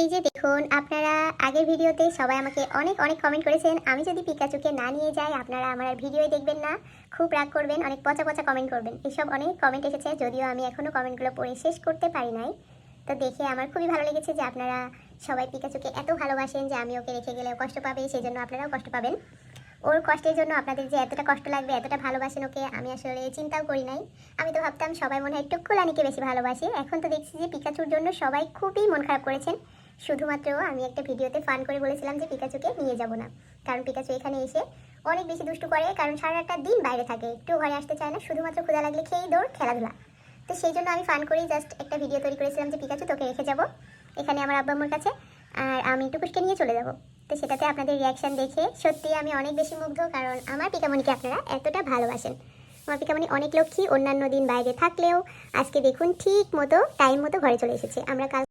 এই যে দেখুন, আপনারা আগের ভিডিওতে সবাই আমাকে অনেক অনেক কমেন্ট করেছেন আমি যদি পিকাচুকে না নিয়ে যাই আপনারা আমার আর ভিডিওই দেখবেন না, খুব রাগ করবেন, অনেক পচা পচা কমেন্ট করবেন। এসব অনেক কমেন্ট এসেছে, যদিও আমি এখনও কমেন্টগুলো পড়ে শেষ করতে পারি নাই। তো দেখে আমার খুবই ভালো লেগেছে যে আপনারা সবাই পিকাচুকে এত ভালোবাসেন যে আমি ওকে রেখে গেলেও কষ্ট পাবে, সেই জন্য আপনারাও কষ্ট পাবেন। ওর কষ্টের জন্য আপনাদের যে এতটা কষ্ট লাগবে, এতটা ভালোবাসেন ওকে, আমি আসলে চিন্তাও করি নাই। আমি তো ভাবতাম সবাই মনে হয় টুকুলানিকে বেশি ভালোবাসে, এখন তো দেখছি যে পিকাচুর জন্য সবাই খুবই মন খারাপ করেছেন। শুধুমাত্র আমি একটা ভিডিওতে ফান করে বলেছিলাম যে পিকাচুকে নিয়ে যাব না, কারণ পিকাচু এখানে এসে অনেক বেশি দুষ্টু করে, কারণ সারা একটা দিন বাইরে থাকে, একটু ঘরে আসতে চায় না, শুধুমাত্র ক্ষুধা লাগলে খেয়েই দৌড়, খেলাধুলা। তো সেই জন্য আমি ফান করেই জাস্ট একটা ভিডিও তৈরি করেছিলাম যে পিকাচু তোকে রেখে যাব এখানে আমার আব্বা আম্মুর কাছে, আর আমি টুকুসকে নিয়ে চলে যাব। তো সেটাতে আপনাদের রিয়াকশান দেখে সত্যি আমি অনেক বেশি মুগ্ধ, কারণ আমার পিকামণিকে আপনারা এতটা ভালোবাসেন। আমার পিকামণি অনেক লক্ষ্মী, অন্যান্য দিন বাইরে থাকলেও আজকে দেখুন ঠিক মতো টাইম মতো ঘরে চলে এসেছে। আমরা কাল